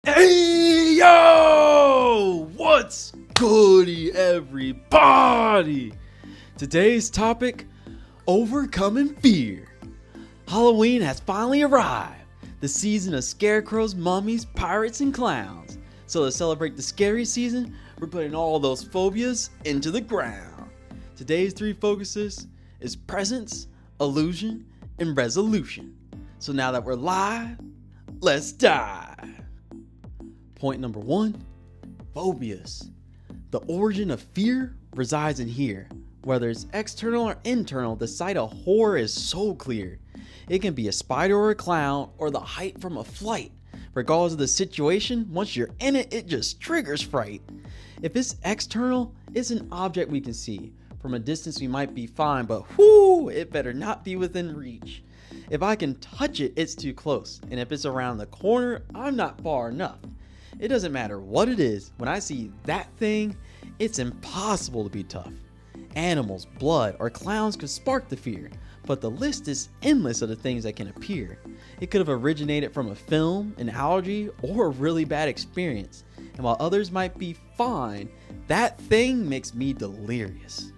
Hey yo! What's goody, everybody? Today's topic: overcoming fear. Halloween has finally arrived. The season of scarecrows, mummies, pirates, and clowns. So to celebrate the scary season, we're putting all those phobias into the ground. Today's three focuses is presence, illusion, and resolution. So now that we're live, let's dive. Point number 1, phobias. The origin of fear resides in here. Whether it's external or internal, the sight of horror is so clear. It can be a spider or a clown, or the height from a flight. Regardless of the situation, once you're in it, it just triggers fright. If it's external, it's an object we can see. From a distance we might be fine, but it better not be within reach. If I can touch it, it's too close. And if it's around the corner, I'm not far enough. It doesn't matter what it is, when I see that thing, it's impossible to be tough. Animals, blood, or clowns could spark the fear, but the list is endless of the things that can appear. It could have originated from a film, an allergy, or a really bad experience. And while others might be fine, that thing makes me delirious.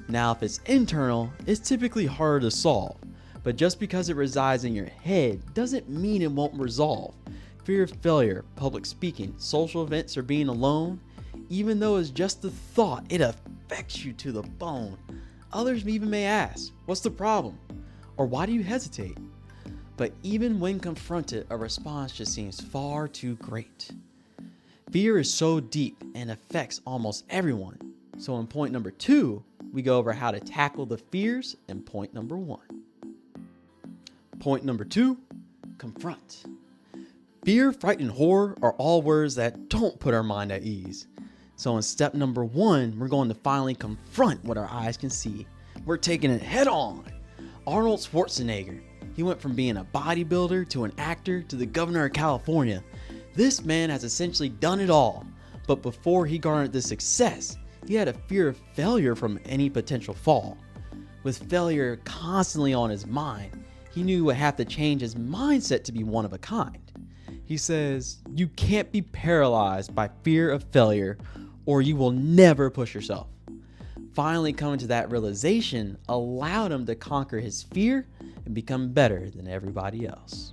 Now, if it's internal, it's typically harder to solve. But just because it resides in your head doesn't mean it won't resolve. Fear of failure, public speaking, social events, or being alone, even though it's just a thought, it affects you to the bone. Others even may ask, what's the problem? Or why do you hesitate? But even when confronted, a response just seems far too great. Fear is so deep and affects almost everyone. So in point number 2, we go over how to tackle the fears in point number 1. Point number 2, confront. Fear, fright, and horror are all words that don't put our mind at ease. So in step number 1, we're going to finally confront what our eyes can see. We're taking it head on. Arnold Schwarzenegger. He went from being a bodybuilder to an actor to the governor of California. This man has essentially done it all. But before he garnered this success, he had a fear of failure from any potential fall. With failure constantly on his mind, he knew he would have to change his mindset to be one of a kind. He says, you can't be paralyzed by fear of failure or you will never push yourself. Finally coming to that realization allowed him to conquer his fear and become better than everybody else.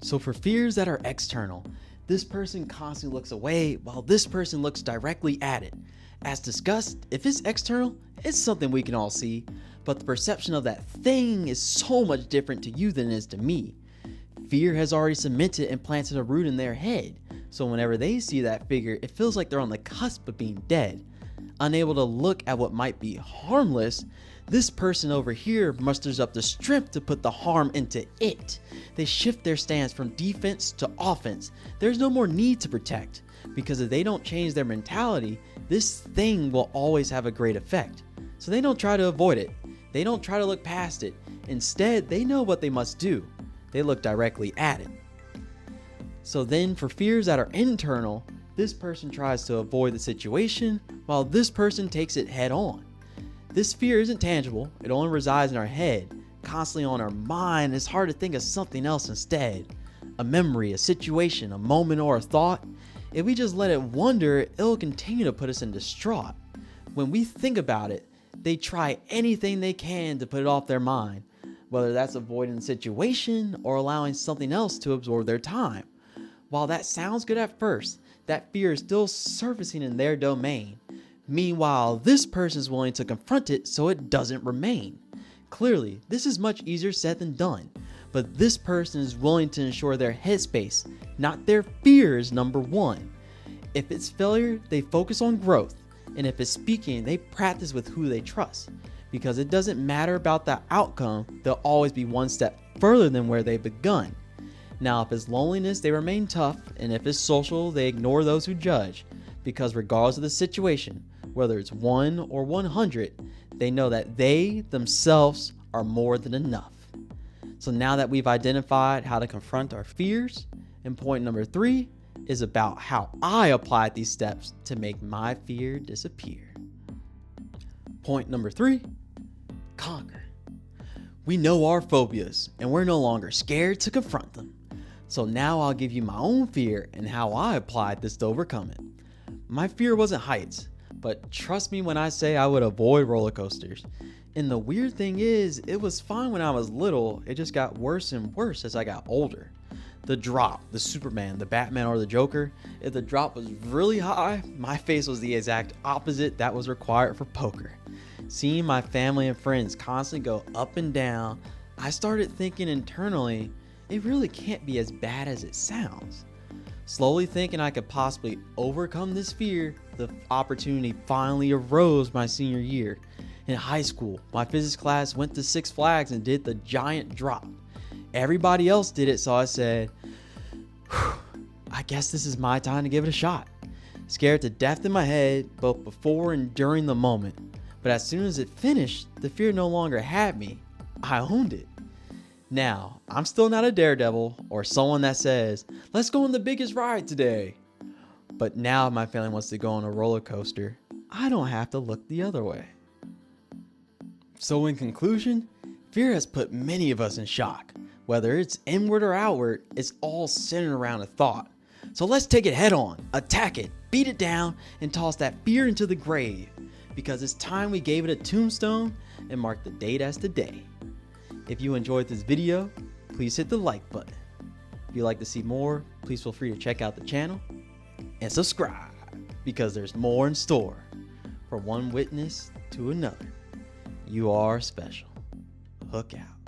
So for fears that are external, this person constantly looks away while this person looks directly at it. As discussed, if it's external, it's something we can all see, but the perception of that thing is so much different to you than it is to me. Fear has already cemented and planted a root in their head, so whenever they see that figure, it feels like they're on the cusp of being dead. Unable to look at what might be harmless, this person over here musters up the strength to put the harm into it. They shift their stance from defense to offense. There's no more need to protect, because if they don't change their mentality, this thing will always have a great effect. So they don't try to avoid it. They don't try to look past it. Instead, they know what they must do. They look directly at it. So then for fears that are internal, this person tries to avoid the situation while this person takes it head on. This fear isn't tangible, it only resides in our head, constantly on our mind. It's hard to think of something else instead. A memory, a situation, a moment, or a thought. If we just let it wander, it'll continue to put us in distraught. When we think about it, they try anything they can to put it off their mind, whether that's avoiding the situation or allowing something else to absorb their time. While that sounds good at first, that fear is still surfacing in their domain. Meanwhile, this person is willing to confront it so it doesn't remain. Clearly, this is much easier said than done, but this person is willing to ensure their headspace, not their fear, is number 1. If it's failure, they focus on growth, and if it's speaking, they practice with who they trust. Because it doesn't matter about the outcome, they'll always be one step further than where they've begun. Now, if it's loneliness, they remain tough, and if it's social, they ignore those who judge. Because regardless of the situation, whether it's 1 or 100, they know that they themselves are more than enough. So now that we've identified how to confront our fears, and point number 3 is about how I applied these steps to make my fear disappear. Point number 3, conquer. We know our phobias, and we're no longer scared to confront them. So now I'll give you my own fear and how I applied this to overcome it. My fear wasn't heights, but trust me when I say I would avoid roller coasters. And the weird thing is, it was fine when I was little, it just got worse and worse as I got older. The drop, the Superman, the Batman, or the Joker, if the drop was really high, my face was the exact opposite that was required for poker. Seeing my family and friends constantly go up and down, I started thinking internally, it really can't be as bad as it sounds. Slowly thinking I could possibly overcome this fear, the opportunity finally arose my senior year. In high school, my physics class went to Six Flags and did the giant drop. Everybody else did it, so I said, I guess this is my time to give it a shot. Scared to death in my head, both before and during the moment. But as soon as it finished, the fear no longer had me. I owned it. Now, I'm still not a daredevil or someone that says, let's go on the biggest ride today. But now if my family wants to go on a roller coaster, I don't have to look the other way. So in conclusion, fear has put many of us in shock. Whether it's inward or outward, it's all centered around a thought. So let's take it head on, attack it, beat it down, and toss that fear into the grave. Because it's time we gave it a tombstone and mark the date as today. If you enjoyed this video, please hit the like button. If you'd like to see more, please feel free to check out the channel and subscribe, because there's more in store. From one witness to another, you are special. Hook out.